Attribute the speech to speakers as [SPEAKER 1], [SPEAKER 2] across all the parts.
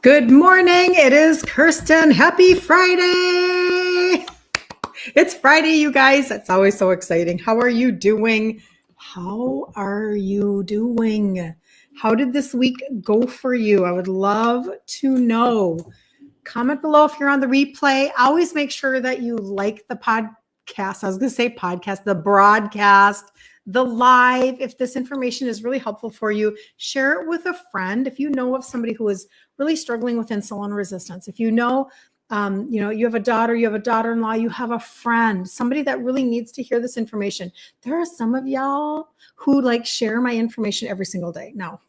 [SPEAKER 1] Good morning. It is Kirsten. Happy Friday. It's Friday, you guys. That's always so exciting. How are you doing? How are you doing? How did this week go for you? I would love to know. Comment below if you're on the replay. Always make sure that you like the podcast. I was going to say podcast, the broadcast, the live. If this information is really helpful for you, share it with a friend. If you know of somebody who is really struggling with insulin resistance, if you know, you have a daughter, you have a daughter-in-law, you have a friend, somebody that really needs to hear this information. There are some of y'all who share my information every single day. No,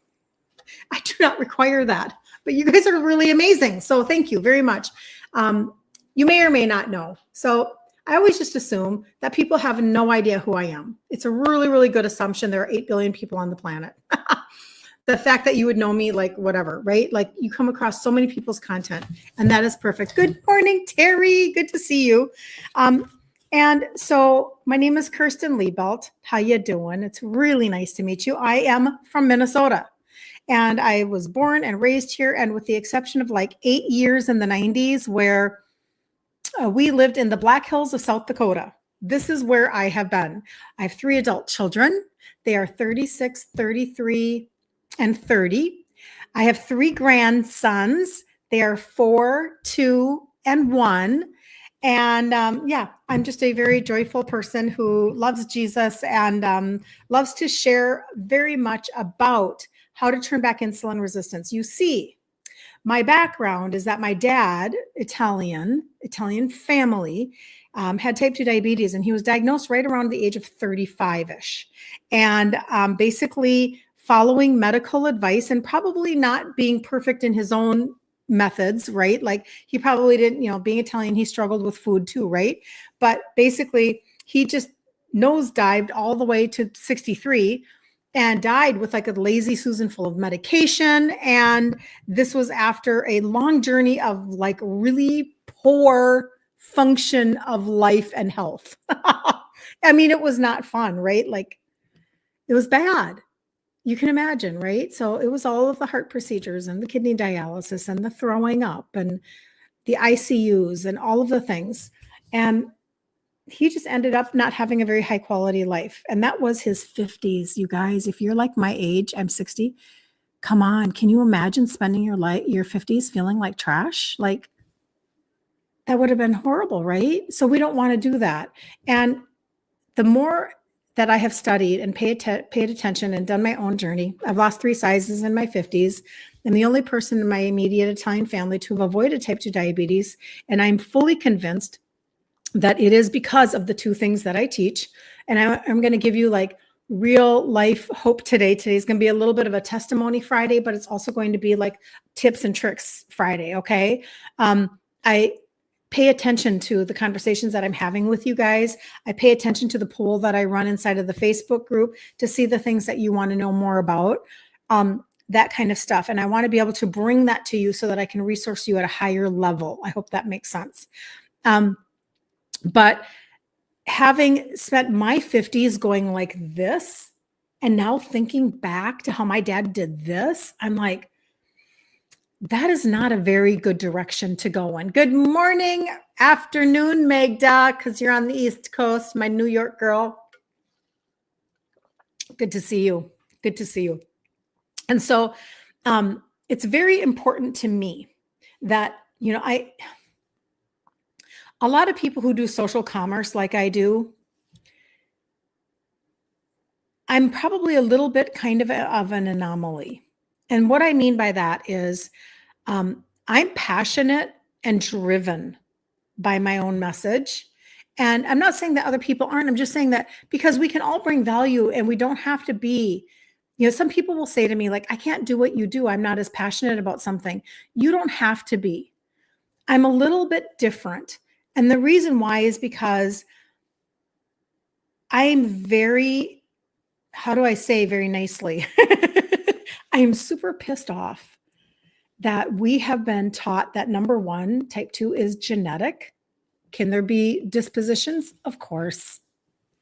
[SPEAKER 1] I do not require that, but you guys are really amazing. So thank you very much. You may or may not know. So I always just assume that people have no idea who I am. It's a really, really good assumption. There are 8 billion people on the planet. The fact that you would know me, whatever, right? You come across so many people's content, and that is perfect. Good morning, Terry. Good to see you. And so my name is Kirsten Liebelt. How you doing? It's really nice to meet you. I am from Minnesota, and I was born and raised here. And with the exception of 8 years in the 90s where we lived in the Black Hills of South Dakota, this is where I have been. I have 3 adult children. They are 36, 33, and 30. I have 3 grandsons. They are 4, 2, and 1. And I'm just a very joyful person who loves Jesus and loves to share very much about how to turn back insulin resistance. You see, my background is that my dad, Italian family, had type 2 diabetes, and he was diagnosed right around the age of 35-ish. And basically following medical advice and probably not being perfect in his own methods, right? He probably didn't, being Italian, he struggled with food too, right? But basically he just nosedived all the way to 63 and died with a lazy Susan full of medication. And this was after a long journey of really poor function of life and health. I mean, it was not fun, right? It was bad. You can imagine, right? So it was all of the heart procedures and the kidney dialysis and the throwing up and the ICUs and all of the things. And he just ended up not having a very high quality life. And that was his 50s, you guys. If you're like my age, I'm 60. Come on. Can you imagine spending your 50s feeling like trash? That would have been horrible, right? So we don't want to do that. And the more that I have studied and paid attention and done my own journey, I've lost 3 sizes in my 50s. I'm the only person in my immediate Italian family to have avoided type 2 diabetes. And I'm fully convinced that it is because of the 2 things that I teach. And I'm going to give you real life hope today. Today's going to be a little bit of a testimony Friday, but it's also going to be tips and tricks Friday. Okay. I pay attention to the conversations that I'm having with you guys. I pay attention to the poll that I run inside of the Facebook group to see the things that you want to know more about, that kind of stuff. And I want to be able to bring that to you so that I can resource you at a higher level. I hope that makes sense. But having spent my 50s going like this, and now thinking back to how my dad did this, I'm like, that is not a very good direction to go in. Good morning, afternoon, Magda, because you're on the East Coast, my New York girl. Good to see you. Good to see you. And so it's very important to me that, a lot of people who do social commerce like I do, I'm probably a little bit kind of an anomaly. And what I mean by that is I'm passionate and driven by my own message. And I'm not saying that other people aren't. I'm just saying that because we can all bring value and we don't have to be, some people will say to me, I can't do what you do. I'm not as passionate about something. You don't have to be. I'm a little bit different. And the reason why is because I'm very, how do I say very nicely? I am super pissed off that we have been taught that number 1, type 2 is genetic. Can there be dispositions? Of course.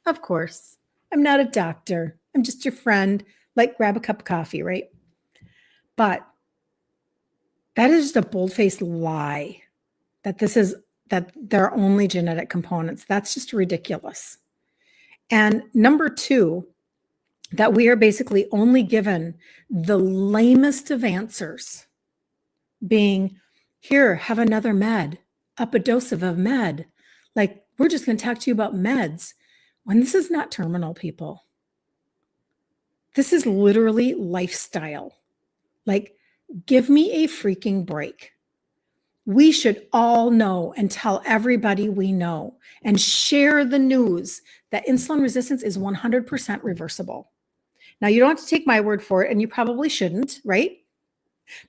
[SPEAKER 1] Of course. I'm not a doctor. I'm just your friend. Grab a cup of coffee, right? But That is just a bold-faced lie that that there are only genetic components. That's just ridiculous. And number two, that we are basically only given the lamest of answers, being, here, have another med, up a dose of a med. Like, we're just going to talk to you about meds, when this is not terminal, people. This is literally lifestyle. Like, give me a freaking break. We should all know and tell everybody we know and share the news that insulin resistance is 100% reversible. Now, you don't have to take my word for it, and you probably shouldn't, right?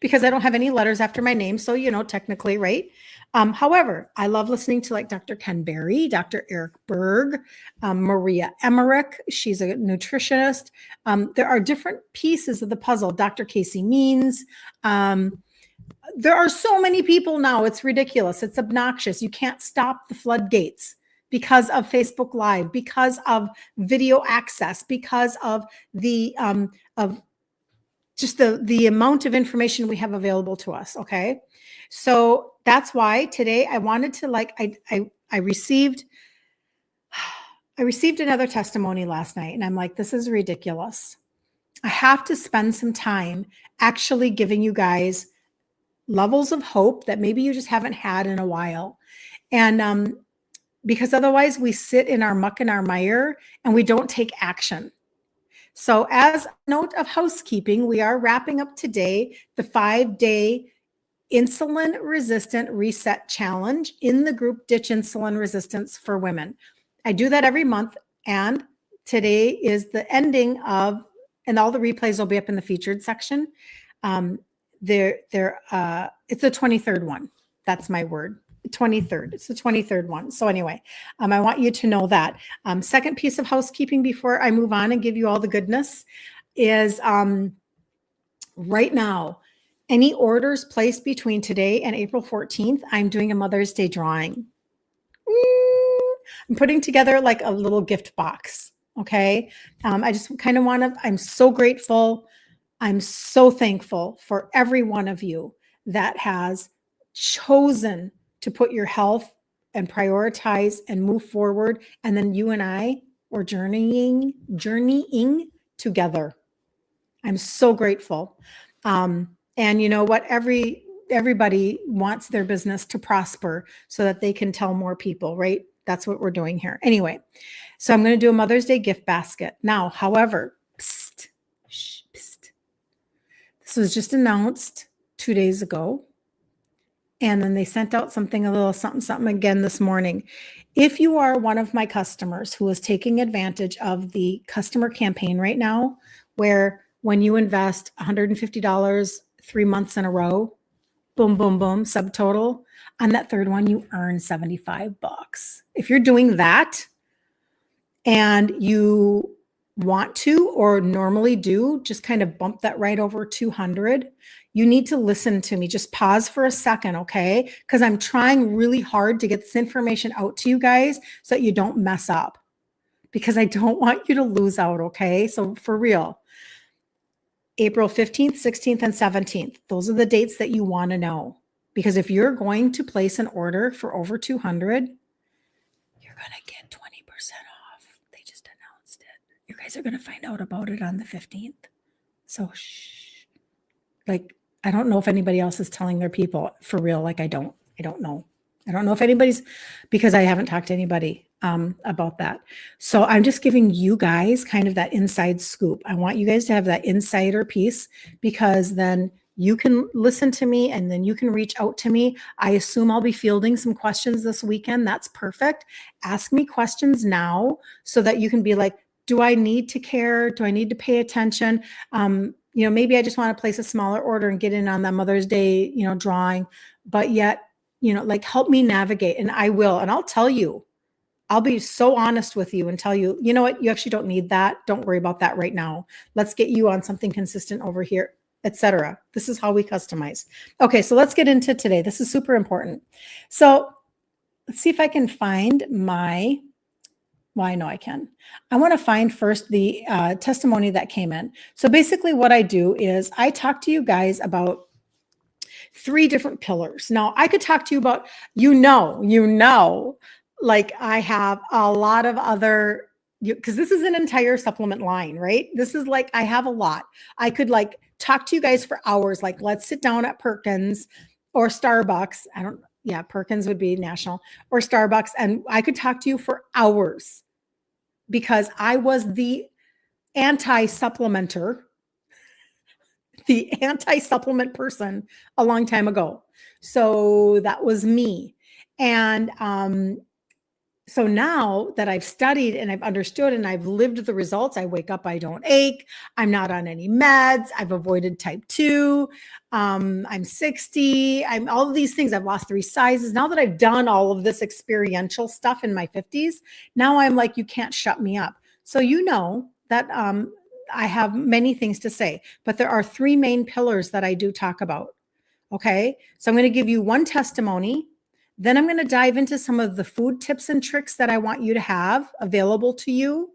[SPEAKER 1] Because I don't have any letters after my name. So, technically, right? However, I love listening to like Dr. Ken Berry, Dr. Eric Berg, Maria Emmerich. She's a nutritionist. There are different pieces of the puzzle. Dr. Casey Means. There are so many people now. It's ridiculous. It's obnoxious. You can't stop the floodgates because of Facebook Live, because of video access, because of the just the amount of information we have available to us. Okay. So that's why today I wanted to I received another testimony last night, and I'm like, this is ridiculous. I have to spend some time actually giving you guys levels of hope that maybe you just haven't had in a while. And because otherwise we sit in our muck and our mire and we don't take action. So as a note of housekeeping, we are wrapping up today the 5-day insulin resistant reset challenge in the group Ditch Insulin Resistance for Women. I do that every month, and today is the ending of, and all the replays will be up in the featured section. It's the 23rd one. That's my word. 23rd. It's the 23rd one. So anyway, I want you to know that. Second piece of housekeeping before I move on and give you all the goodness is right now, any orders placed between today and April 14th, I'm doing a Mother's Day drawing. I'm putting together like a little gift box. Okay. I just kind of want to, I'm so grateful. I'm so thankful for every one of you that has chosen to put your health and prioritize and move forward. And then you and I were journeying together. I'm so grateful. And you know what? Everybody wants their business to prosper so that they can tell more people, right? That's what we're doing here. Anyway, so I'm going to do a Mother's Day gift basket. Now, however, psst, this was just announced 2 days ago. And then they sent out something, a little something again this morning. If you are one of my customers who is taking advantage of the customer campaign right now, where when you invest $150 3 months in a row, boom, boom, boom, subtotal, on that third one, you earn $75. If you're doing that and you want to or normally do just kind of bump that right over 200, you need to listen to me. Just pause for a second, okay? Because I'm trying really hard to get this information out to you guys so that you don't mess up, because I don't want you to lose out, okay? So for real, April 15th, 16th, and 17th, those are the dates that you want to know. Because if you're going to place an order for over 200, you're going to get 20% off. They just announced it. You guys are going to find out about it on the 15th. So shh. Like, I don't know if anybody else is telling their people for real. Like, I don't know. I don't know if anybody's, because I haven't talked to anybody about that. So I'm just giving you guys kind of that inside scoop. I want you guys to have that insider piece, because then you can listen to me and then you can reach out to me. I assume I'll be fielding some questions this weekend. That's perfect. Ask me questions now so that you can be like, do I need to care? Do I need to pay attention? Maybe I just want to place a smaller order and get in on that Mother's Day, drawing, but yet, like, help me navigate, and I will. And I'll tell you, I'll be so honest with you and tell you, you know what, you actually don't need that. Don't worry about that right now. Let's get you on something consistent over here, etc. This is how we customize. Okay, so let's get into today. This is super important. So let's see if I can find I know I can. I want to find first the testimony that came in. So basically what I do is I talk to you guys about 3 different pillars. Now, I could talk to you about, like I have a lot of other, because this is an entire supplement line, right? This is like, I have a lot. I could like talk to you guys for hours. Like, let's sit down at Perkins or Starbucks. Perkins would be national, or Starbucks. And I could talk to you for hours because I was the anti-supplement person a long time ago. So that was me. And so now that I've studied and I've understood and I've lived the results, I wake up, I don't ache. I'm not on any meds. I've avoided type 2. I'm 60. I'm all of these things. I've lost 3 sizes. Now that I've done all of this experiential stuff in my 50s, now I'm like, you can't shut me up. So you know that I have many things to say, but there are 3 main pillars that I do talk about. Okay. So I'm going to give you one testimony. Then I'm going to dive into some of the food tips and tricks that I want you to have available to you.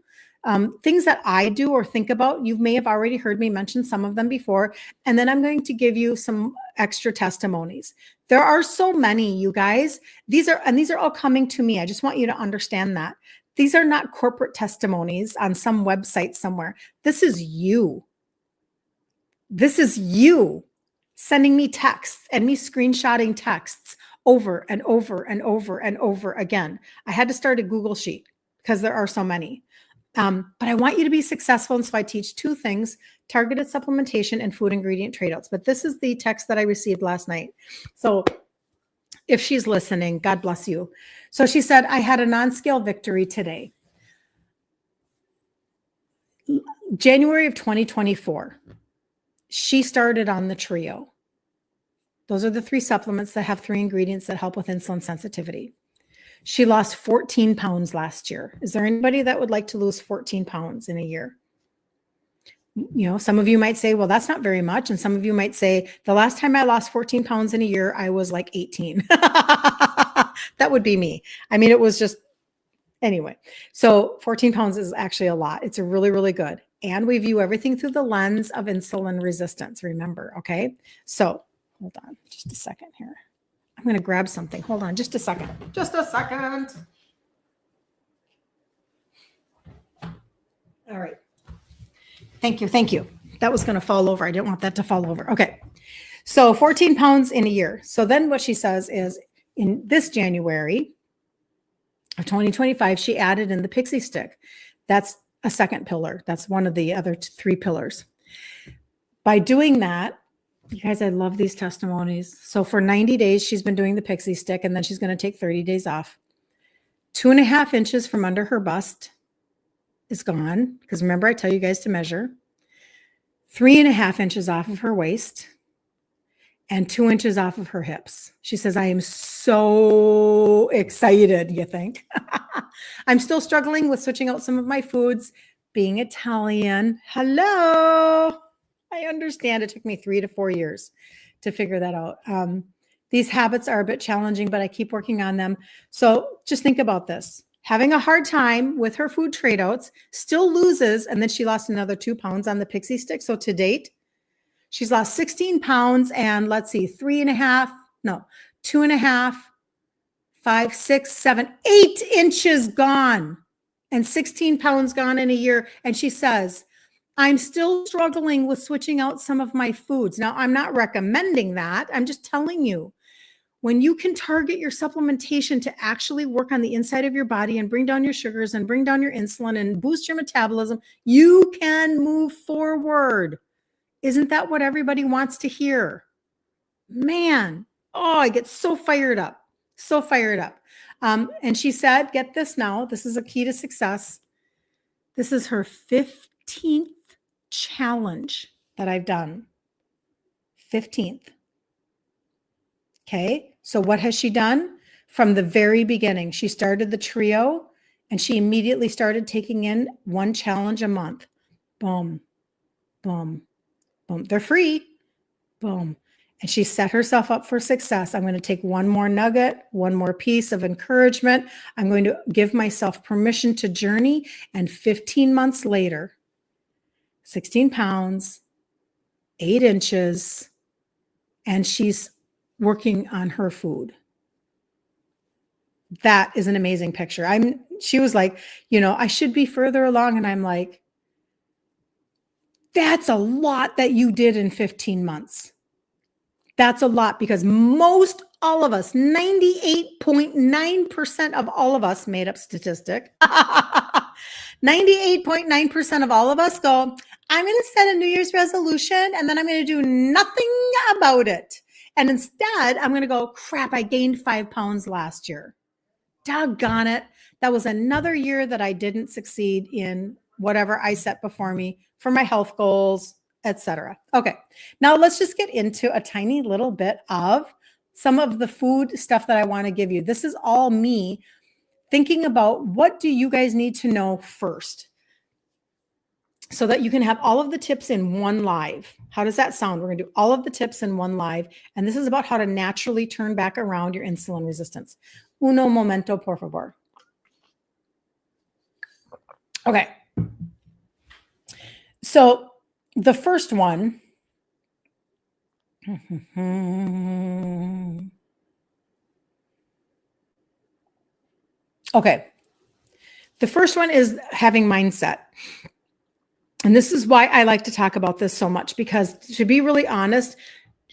[SPEAKER 1] Things that I do or think about. You may have already heard me mention some of them before. And then I'm going to give you some extra testimonies. There are so many, you guys. These are all coming to me. I just want you to understand that. These are not corporate testimonies on some website somewhere. This is you. This is you sending me texts and me screenshotting texts over and over and over and over again. I had to start a Google sheet because there are so many. But I want you to be successful. And so I teach 2 things: targeted supplementation and food ingredient trade-outs. But this is the text that I received last night. So if she's listening, God bless you. So she said, I had a non-scale victory today. January of 2024, she started on the trio. Those are the 3 supplements that have 3 ingredients that help with insulin sensitivity. She lost 14 pounds last year. Is there anybody that would like to lose 14 pounds in a year? Some of you might say, well, that's not very much. And some of you might say, the last time I lost 14 pounds in a year, I was like 18. That would be me. I mean, it was just, anyway. So 14 pounds is actually a lot. It's really, really good. And we view everything through the lens of insulin resistance, remember, okay? So hold on just a second here. I'm going to grab something. Hold on just a second. Just a second. All right. Thank you. Thank you. That was going to fall over. I didn't want that to fall over. Okay. So 14 pounds in a year. So then what she says is in this January of 2025, she added in the Pixie Stick. That's a second pillar. That's one of the other 3 pillars. By doing that, you guys, I love these testimonies. So for 90 days, she's been doing the Pixie Stick, and then she's going to take 30 days off. 2.5 inches from under her bust is gone, because remember, I tell you guys to measure. 3.5 inches off of her waist and 2 inches off of her hips. She says, I am so excited, you think? I'm still struggling with switching out some of my foods, being Italian. Hello. I understand it took me 3 to 4 years to figure that out. These habits are a bit challenging, but I keep working on them. So just think about this. Having a hard time with her food trade-outs, still loses, and then she lost another 2 pounds on the Pixie Stick. So to date, she's lost 16 pounds and let's see, 2.5, 5, 6, 7, 8 inches gone and 16 pounds gone in a year. And she says, I'm still struggling with switching out some of my foods. Now, I'm not recommending that. I'm just telling you, when you can target your supplementation to actually work on the inside of your body and bring down your sugars and bring down your insulin and boost your metabolism, you can move forward. Isn't that what everybody wants to hear? Man, I get so fired up, so fired up. And she said, get this now, this is a key to success. This is her 15th challenge that I've done. 15th. Okay, so what has she done? From the very beginning, she started the trio and she immediately started taking in 1 challenge a month. Boom, boom, boom. They're free. Boom. And she set herself up for success. I'm going to take 1 more nugget, 1 more piece of encouragement. I'm going to give myself permission to journey. And 15 months later, 16 pounds, 8 inches, and she's working on her food. That is an amazing picture. She was like, I should be further along. And I'm like, that's a lot that you did in 15 months. That's a lot because all of us, 98.9% of all of us, made up statistic, 98.9% of all of us go, I'm going to set a New Year's resolution and then I'm going to do nothing about it. And instead, I'm going to go, crap, I gained 5 pounds last year. Doggone it. That was another year that I didn't succeed in whatever I set before me for my health goals, etc. Okay, now let's just get into a tiny little bit of some of the food stuff that I want to give you. This is all me thinking about what do you guys need to know first so that you can have all of the tips in one live. How does that sound? We're going to do all of the tips in one live. And this is about how to naturally turn back around your insulin resistance. Uno momento, por favor. Okay. So the first one, okay. The first one is having mindset. And this is why I like to talk about this so much, because to be really honest,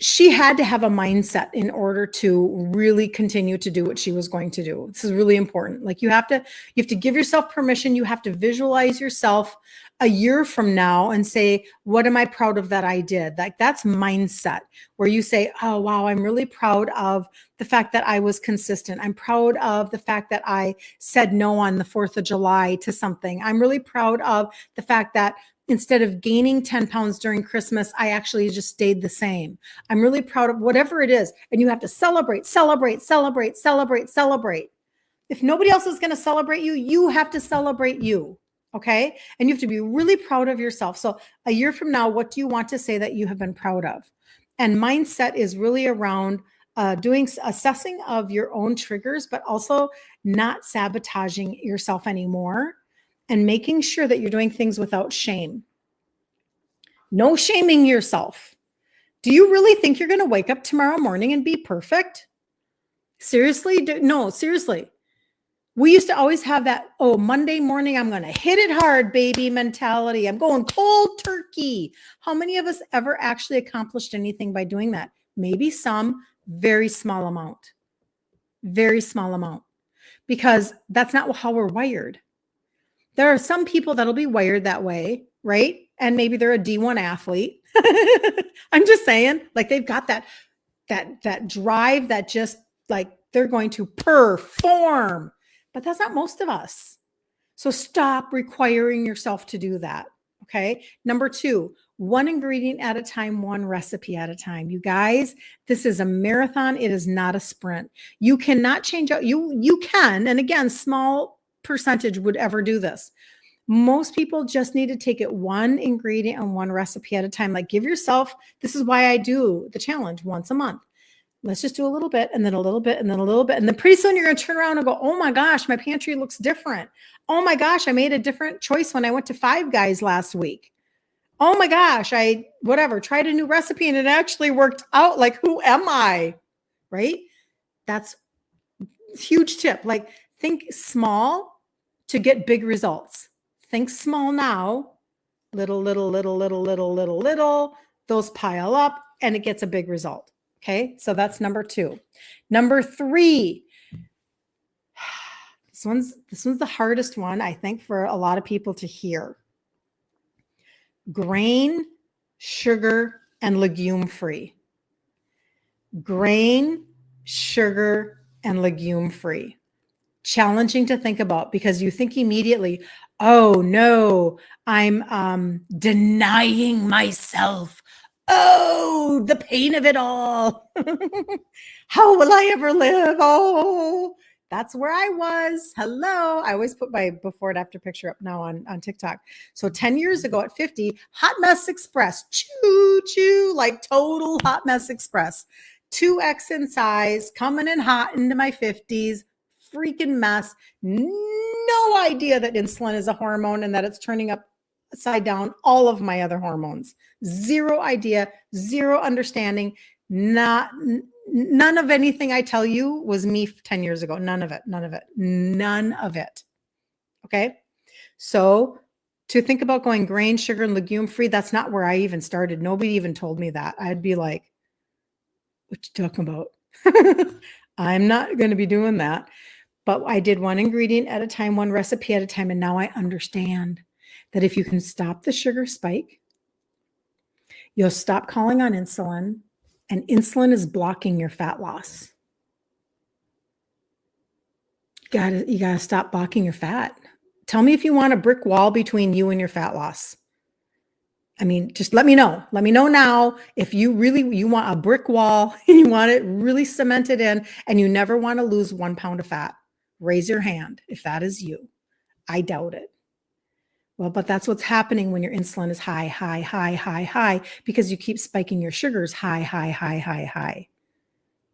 [SPEAKER 1] she had to have a mindset in order to really continue to do what she was going to do. This is really important. Like you have to give yourself permission. You have to visualize yourself a year from now and say, what am I proud of that I did? Like that's mindset, where you say, oh, wow, I'm really proud of the fact that I was consistent. I'm proud of the fact that I said no on the 4th of July to something. I'm really proud of the fact that instead of gaining 10 pounds during Christmas, I actually just stayed the same. I'm really proud of whatever it is. And you have to celebrate, celebrate, celebrate, celebrate, celebrate. If nobody else is going to celebrate you, you have to celebrate you. Okay. And you have to be really proud of yourself. So a year from now, what do you want to say that you have been proud of? And mindset is really around assessing of your own triggers, but also not sabotaging yourself anymore and making sure that you're doing things without shame. No shaming yourself. Do you really think you're going to wake up tomorrow morning and be perfect? Seriously? No, seriously. We used to always have that, Monday morning, I'm going to hit it hard, baby mentality. I'm going cold turkey. How many of us ever actually accomplished anything by doing that? Maybe some, very small amount. Very small amount. Because that's not how we're wired. There are some people that'll be wired that way, right? And maybe they're a D1 athlete. I'm just saying, like they've got that drive that just like they're going to perform. But that's not most of us. So stop requiring yourself to do that. Okay. Number 2, one ingredient at a time, one recipe at a time. You guys, this is a marathon. It is not a sprint. You cannot change out. You can. And again, small percentage would ever do this. Most people just need to take it one ingredient and one recipe at a time. Like give yourself, this is why I do the challenge once a month. Let's just do a little bit and then a little bit and then a little bit. And then pretty soon you're going to turn around and go, oh my gosh, my pantry looks different. Oh my gosh, I made a different choice when I went to Five Guys last week. Oh my gosh, I tried a new recipe and it actually worked out. Like, who am I? Right? That's a huge tip. Like think small to get big results. Think small now, little, those pile up and it gets a big result. Okay. So that's number 2. Number 3, this one's the hardest one, I think, for a lot of people to hear. Grain, sugar, and legume free. Grain, sugar, and legume free. Challenging to think about because you think immediately, oh no, I'm denying myself. Oh, the pain of it all. How will I ever live? Oh, that's where I was. Hello. I always put my before and after picture up now on TikTok. So 10 years ago at 50, hot mess express, choo, like total hot mess express. 2X in size, coming in hot into my 50s, freaking mess. No idea that insulin is a hormone and that it's turning upside down all of my other hormones. Zero idea, zero understanding, None of anything I tell you was me 10 years ago. None of it. None of it. None of it. Okay. So to think about going grain, sugar, and legume free, that's not where I even started. Nobody even told me that. I'd be like, what you talking about? I'm not going to be doing that. But I did one ingredient at a time, one recipe at a time. And now I understand that if you can stop the sugar spike, you'll stop calling on insulin, and insulin is blocking your fat loss. You gotta stop blocking your fat. Tell me if you want a brick wall between you and your fat loss. I mean, just let me know. Let me know now if you want a brick wall and you want it really cemented in and you never want to lose 1 pound of fat. Raise your hand if that is you. I doubt it. Well, but that's what's happening when your insulin is high, high, high, high, high, because you keep spiking your sugars high, high, high, high, high.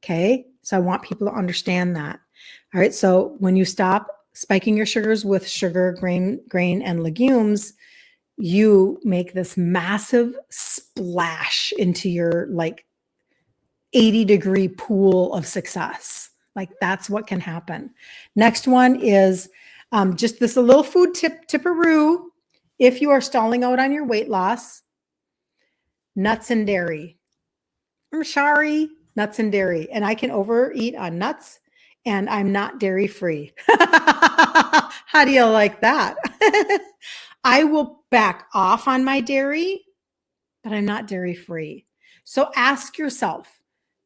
[SPEAKER 1] Okay. So I want people to understand that. All right. So when you stop spiking your sugars with sugar, grain, and legumes, you make this massive splash into your like 80-degree pool of success. Like that's what can happen. Next one is just this a little food tipperoo. If you are stalling out on your weight loss, nuts and dairy. I'm sorry, nuts and dairy. And I can overeat on nuts and I'm not dairy free. How do you like that? I will back off on my dairy, but I'm not dairy free. So ask yourself,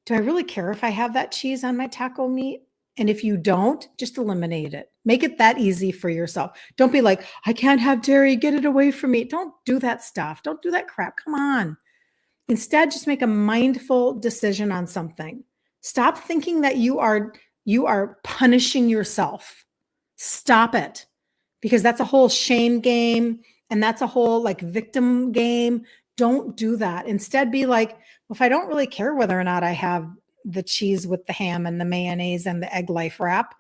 [SPEAKER 1] do I really care if I have that cheese on my taco meat? And if you don't, just eliminate it. Make it that easy for yourself. Don't be like, I can't have dairy, get it away from me. Don't do that stuff. Don't do that crap. Come on. Instead, just make a mindful decision on something. Stop thinking that you are punishing yourself. Stop it. Because that's a whole shame game and that's a whole like victim game. Don't do that. Instead, be like, well, if I don't really care whether or not I have the cheese with the ham and the mayonnaise and the egg life wrap,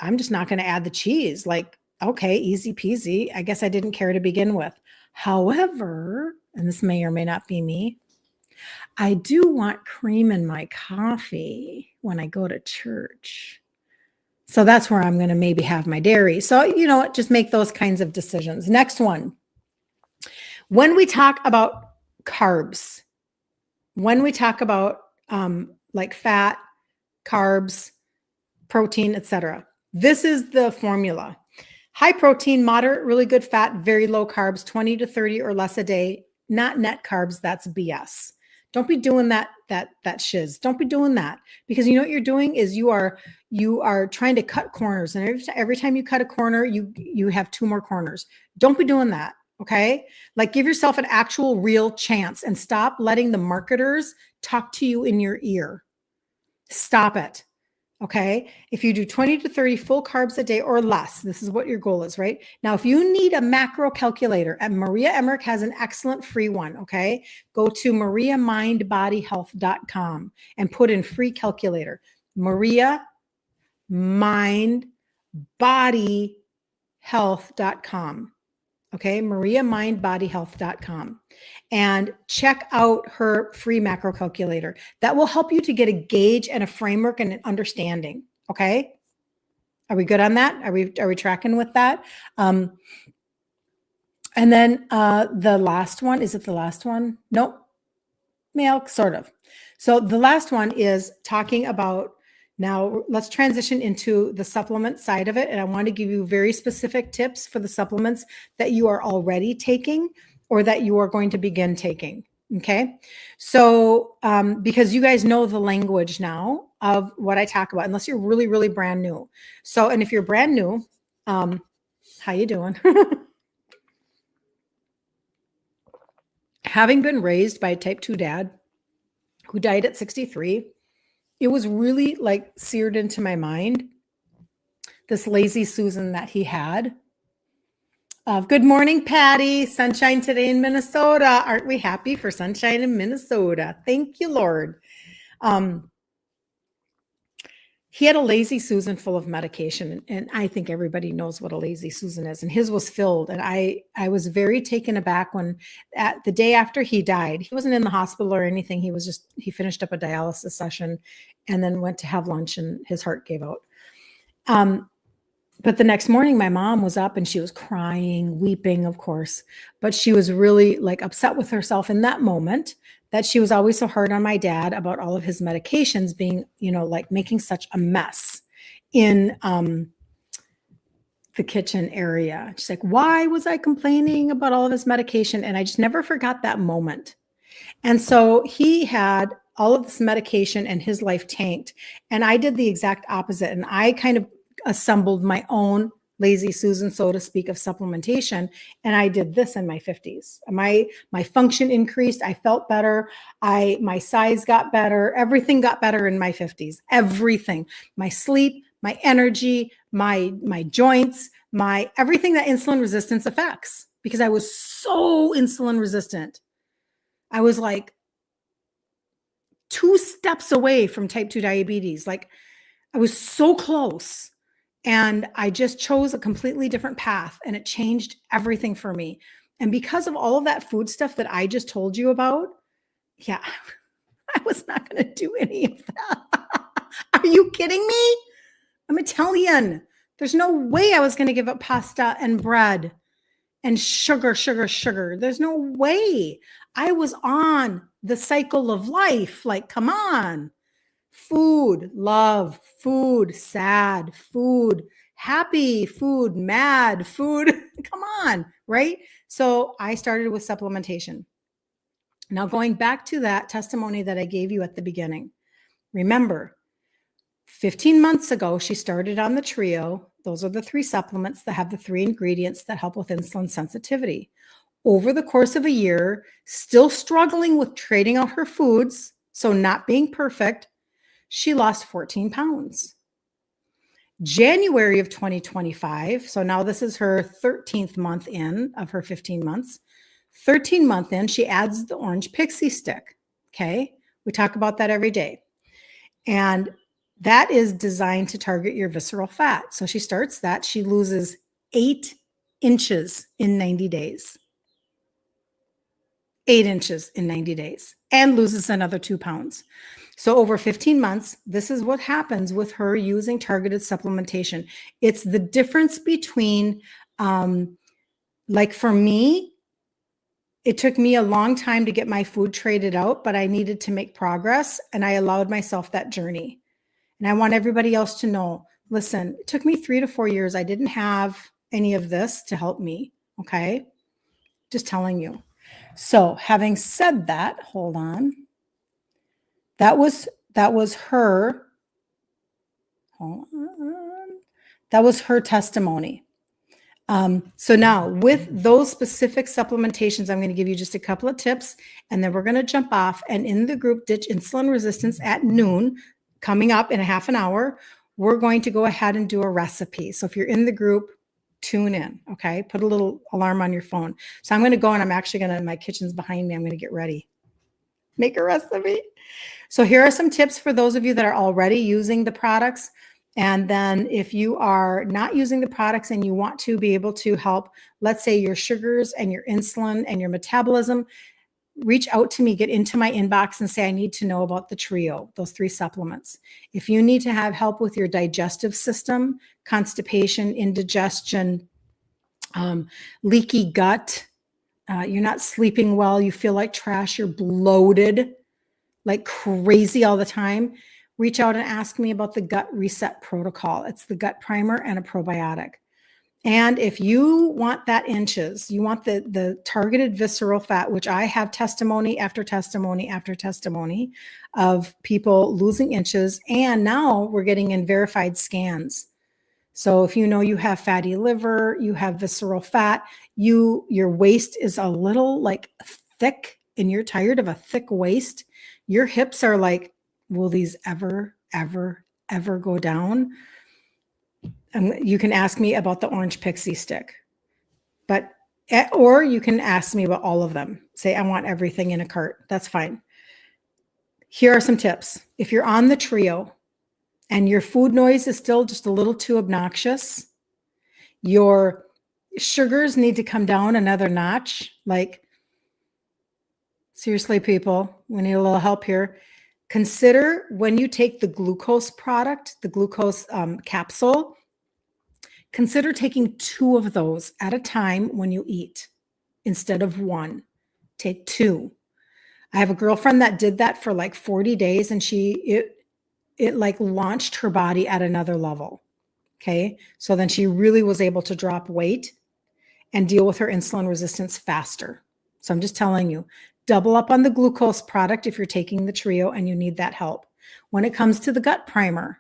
[SPEAKER 1] I'm just not going to add the cheese. Like, okay, easy peasy. I guess I didn't care to begin with. However, and this may or may not be me, I do want cream in my coffee when I go to church. So that's where I'm going to maybe have my dairy. So, you know what, just make those kinds of decisions. Next one. When we talk about carbs, when we talk about like fat, carbs, protein, etc., this is the formula. High protein, moderate, really good fat, very low carbs, 20 to 30 or less a day, not net carbs. That's BS. Don't be doing that shiz. Don't be doing that, because you know what you're doing is you are trying to cut corners, and every time you cut a corner, you have 2 more corners. Don't be doing that. Okay. Like give yourself an actual real chance and stop letting the marketers talk to you in your ear. Stop it. Okay. If you do 20 to 30 full carbs a day or less, this is what your goal is, right? Now, if you need a macro calculator, Maria Emmerich has an excellent free one. Okay. Go to mariamindbodyhealth.com and put in free calculator. mariamindbodyhealth.com. Okay. mariamindbodyhealth.com. And check out her free macro calculator. That will help you to get a gauge and a framework and an understanding. Okay. Are we good on that? Are we tracking with that? And then the last one, is it the last one? Nope. Well, sort of. So the last one is talking about, now let's transition into the supplement side of it. And I want to give you very specific tips for the supplements that you are already taking or that you are going to begin taking. Okay. So, because you guys know the language now of what I talk about, unless you're really, really brand new. So, and if you're brand new, how you doing? Having been raised by a type 2 dad who died at 63, it was really like seared into my mind, this lazy Susan that he had. Good morning, Patty. Sunshine today in Minnesota. Aren't we happy for sunshine in Minnesota? Thank you, Lord. he had a Lazy Susan full of medication. And I think everybody knows what a Lazy Susan is. And his was filled. And I was very taken aback when at the day after he died, he wasn't in the hospital or anything. He finished up a dialysis session and then went to have lunch and his heart gave out. But the next morning, my mom was up and she was crying, weeping, of course, but she was really like upset with herself in that moment that she was always so hard on my dad about all of his medications being, like making such a mess in the kitchen area. She's like, why was I complaining about all of his medication? And I just never forgot that moment. And so he had all of this medication and his life tanked. And I did the exact opposite. And I kind of assembled my own Lazy Susan, so to speak, of supplementation. And I did this in my 50s. My function increased. I felt better. My size got better. Everything got better in my 50s. Everything. My sleep, my energy, my joints, my everything that insulin resistance affects, because I was so insulin resistant. I was like 2 steps away from type 2 diabetes. Like I was so close. And I just chose a completely different path and it changed everything for me. And because of all of that food stuff that I just told you about, yeah, I was not going to do any of that. Are you kidding me? I'm Italian. There's no way I was going to give up pasta and bread and sugar. There's no way. I was on the cycle of life. Like, come on. Food, love, food, sad, food, happy, food, mad, food. Come on, right? So I started with supplementation. Now, going back to that testimony that I gave you at the beginning, remember, 15 months ago, she started on the trio. Those are the 3 supplements that have the 3 ingredients that help with insulin sensitivity. Over the course of a year, still struggling with trading out her foods, so not being perfect, she lost 14 pounds. January of 2025, so now this is her 13th month in of her 15 months. 13 month in, she adds the orange pixie stick. Okay. We talk about that every day. And that is designed to target your visceral fat. So she starts that. She loses 8 inches in 90 days. 8 inches in 90 days and loses another 2 pounds. So over 15 months, this is what happens with her using targeted supplementation. It's the difference between, like for me, it took me a long time to get my food traded out, but I needed to make progress and I allowed myself that journey. And I want everybody else to know, listen, it took me 3 to 4 years. I didn't have any of this to help me. Okay. Just telling you. So having said that, hold on. That was her. Hold on. That was her testimony. So now with those specific supplementations, I'm going to give you just a couple of tips and then we're going to jump off, and in the group Ditch Insulin Resistance at noon, coming up in a half an hour, we're going to go ahead and do a recipe. So if you're in the group, tune in. Okay. Put a little alarm on your phone. So I'm going to go and I'm actually going to, my kitchen's behind me. I'm going to get ready. Make a recipe. So here are some tips for those of you that are already using the products. And then if you are not using the products and you want to be able to help, let's say your sugars and your insulin and your metabolism, reach out to me, get into my inbox and say, I need to know about the trio, those 3 supplements. If you need to have help with your digestive system, constipation, indigestion, leaky gut, you're not sleeping well, you feel like trash, you're bloated like crazy all the time, reach out and ask me about the gut reset protocol. It's the gut primer and a probiotic. And if you want that inches, you want the targeted visceral fat, which I have testimony after testimony after testimony of people losing inches. And now we're getting in verified scans. So if you know you have fatty liver, you have visceral fat, your waist is a little like thick and you're tired of a thick waist, your hips are like, will these ever go down? You can ask me about the orange pixie stick, or you can ask me about all of them. Say, I want everything in a cart. That's fine. Here are some tips. If you're on the trio and your food noise is still just a little too obnoxious, your sugars need to come down another notch. Like, seriously, people, we need a little help here. Consider when you take the glucose product, the glucose capsule, consider taking 2 of those at a time when you eat instead of 1. Take 2. I have a girlfriend that did that for like 40 days and it like launched her body at another level. Okay. So then she really was able to drop weight and deal with her insulin resistance faster. So I'm just telling you, double up on the glucose product if you're taking the trio and you need that help. When it comes to the gut primer,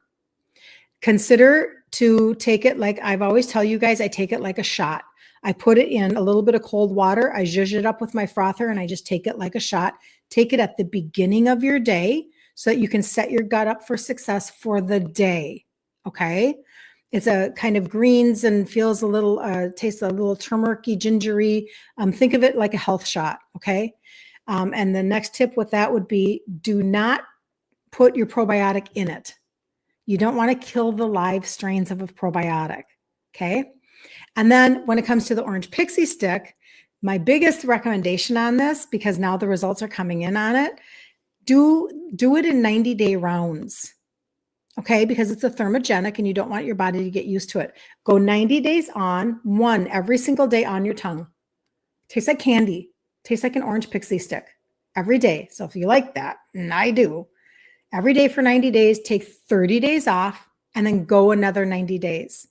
[SPEAKER 1] consider to take it like I've always tell you guys, I take it like a shot. I put it in a little bit of cold water. I zhuzh it up with my frother and I just take it like a shot. Take it at the beginning of your day so that you can set your gut up for success for the day. Okay. It's a kind of greens and feels a little, tastes a little turmeric-y, gingery. Think of it like a health shot. Okay. And the next tip with that would be do not put your probiotic in it. You don't want to kill the live strains of a probiotic. Okay. And then when it comes to the orange pixie stick, my biggest recommendation on this, because now the results are coming in on it, do it in 90-day rounds. Okay, because it's a thermogenic and you don't want your body to get used to it. Go 90 days on, 1 every single day on your tongue. Tastes like candy. Tastes like an orange pixie stick every day. So if you like that, and I do, every day for 90 days, take 30 days off and then go another 90 days.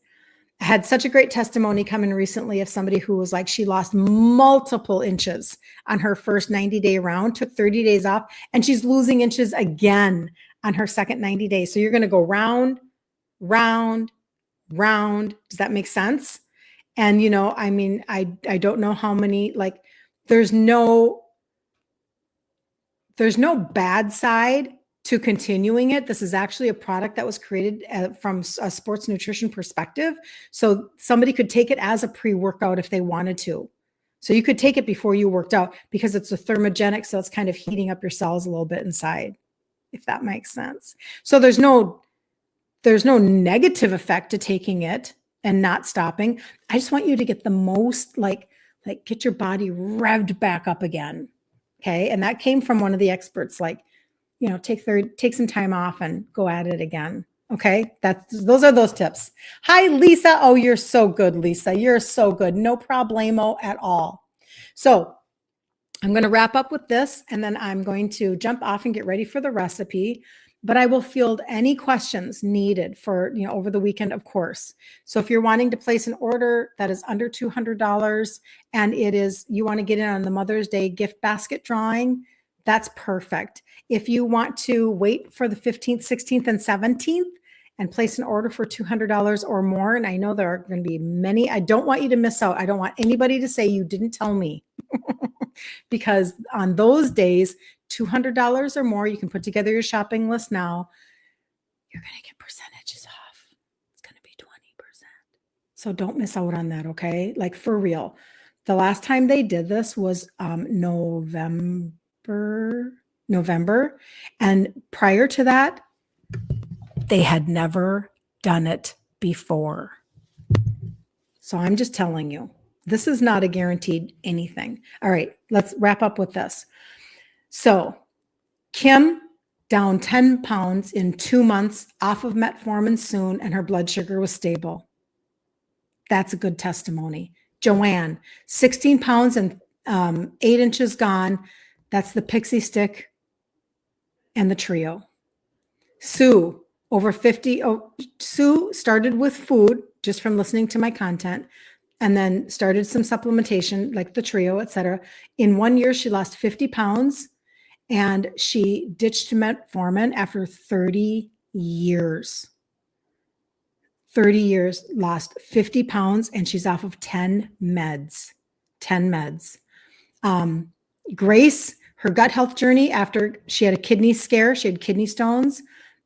[SPEAKER 1] I had such a great testimony come in recently of somebody who was like, she lost multiple inches on her first 90-day round, took 30 days off, and she's losing inches again on her second 90 days. So you're going to go round, round, round. Does that make sense? And, you know, I mean, I don't know how many, like, there's no bad side to continuing it. This is actually a product that was created from a sports nutrition perspective. So somebody could take it as a pre-workout if they wanted to. So you could take it before you worked out because it's a thermogenic. So it's kind of heating up your cells a little bit inside, if that makes sense. So there's no negative effect to taking it and not stopping. I just want you to get the most, like get your body revved back up again. Okay. And that came from one of the experts, like, you know, take some time off and go at it again. Okay. Those are those tips. Hi, Lisa. Oh, you're so good, Lisa. You're so good. No problemo at all. So I'm going to wrap up with this and then I'm going to jump off and get ready for the recipe, but I will field any questions needed for, you know, over the weekend, of course. So if you're wanting to place an order that is under $200 and you want to get in on the Mother's Day gift basket drawing, that's perfect. If you want to wait for the 15th, 16th, and 17th and place an order for $200 or more, and I know there are going to be many, I don't want you to miss out. I don't want anybody to say you didn't tell me. Because on those days, $200 or more, you can put together your shopping list now. You're going to get percentages off. It's going to be 20%. So don't miss out on that, okay? Like for real. The last time they did this was November. And prior to that, they had never done it before. So I'm just telling you, this is not a guaranteed anything. All right, let's wrap up with this. So Kim down 10 pounds in 2 months off of metformin soon, and her blood sugar was stable. That's a good testimony. Joanne, 16 pounds and 8 inches gone. That's the pixie stick and the trio. Sue, over 50. Oh, Sue started with food just from listening to my content and then started some supplementation like the trio, etc. In 1 year, she lost 50 pounds and she ditched metformin after 30 years. 30 years, lost 50 pounds, and she's off of 10 meds. 10 meds. Grace, her gut health journey after she had a kidney scare, she had kidney stones,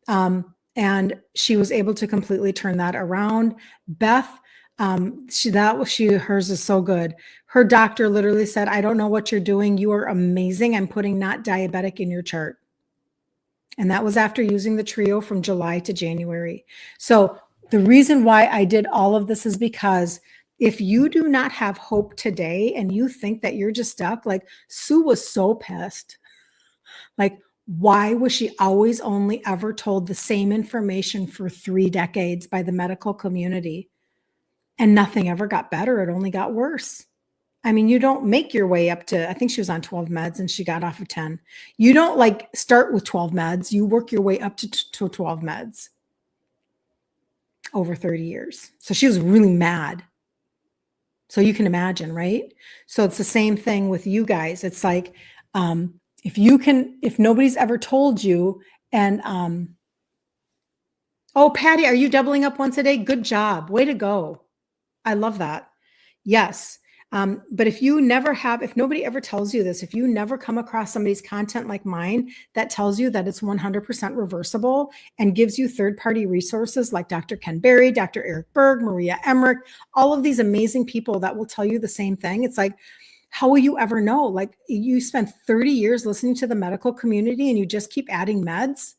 [SPEAKER 1] and she was able to completely turn that around. Beth, hers is so good. Her doctor literally said, I don't know what you're doing. You are amazing. I'm putting not diabetic in your chart. And that was after using the trio from July to January. So the reason why I did all of this is because if you do not have hope today and you think that you're just stuck, like Sue was so pissed. Like, why was she always only ever told the same information for 3 decades by the medical community? And nothing ever got better. It only got worse. I mean, you don't make your way up to, I think she was on 12 meds and she got off of 10. You don't like start with 12 meds. You work your way up to 12 meds over 30 years. So she was really mad. So you can imagine, right? So it's the same thing with you guys. It's like, if nobody's ever told you, and, oh, Patty, are you doubling up once a day? Good job. Way to go. I love that. Yes. But if nobody ever tells you this, if you never come across somebody's content like mine that tells you that it's 100% reversible and gives you third-party resources like Dr. Ken Berry, Dr. Eric Berg, Maria Emmerich, all of these amazing people that will tell you the same thing. It's like, how will you ever know? Like, you spent 30 years listening to the medical community and you just keep adding meds,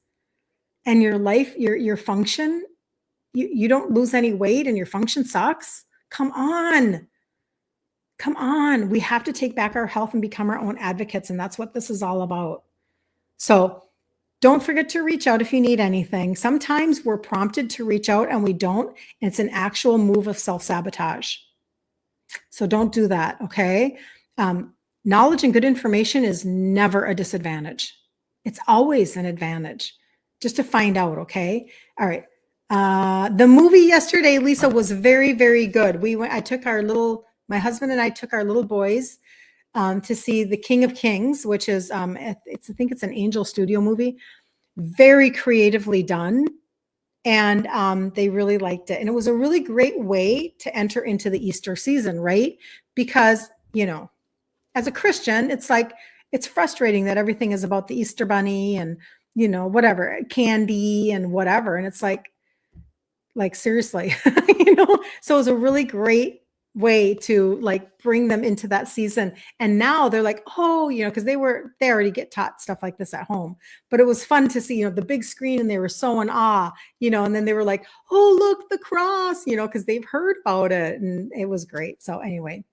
[SPEAKER 1] and your life, your function, you don't lose any weight and your function sucks. Come on. We have to take back our health and become our own advocates. And that's what this is all about. So don't forget to reach out if you need anything. Sometimes we're prompted to reach out and we don't. And it's an actual move of self-sabotage. So don't do that. Okay. Knowledge and good information is never a disadvantage. It's always an advantage, just to find out. Okay. All right. The movie yesterday, Lisa, was very, very good. My husband and I took our little boys to see The King of Kings, which is, I think it's an Angel Studio movie, very creatively done. And they really liked it. And it was a really great way to enter into the Easter season, right? Because, as a Christian, it's like, it's frustrating that everything is about the Easter bunny and, whatever, candy and whatever. And it's like seriously, so it was a really great way to like bring them into that season. And now they're like, oh, because they already get taught stuff like this at home, but it was fun to see, the big screen, and they were so in awe, and then they were like, oh, look, the cross, because they've heard about it, and it was great. So anyway,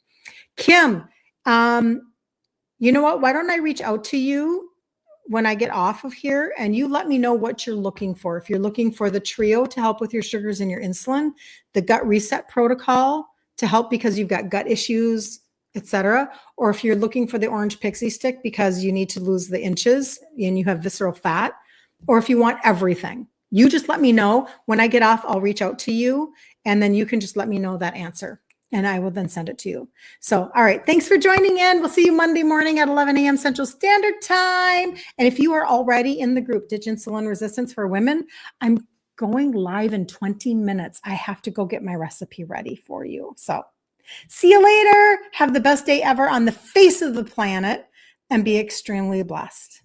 [SPEAKER 1] Kim, you know what? Why don't I reach out to you when I get off of here, and you let me know what you're looking for. If you're looking for the trio to help with your sugars and your insulin, the gut reset protocol to help because you've got gut issues, etc., or if you're looking for the orange pixie stick because you need to lose the inches and you have visceral fat, or if you want everything, you just let me know. When I get off, I'll reach out to you, and then you can just let me know that answer, and I will then send it to you. So, all right. Thanks for joining in. We'll see you Monday morning at 11 a.m. Central Standard Time. And if you are already in the group, Ditch Insulin Resistance for Women, I'm going live in 20 minutes. I have to go get my recipe ready for you. So see you later. Have the best day ever on the face of the planet and be extremely blessed.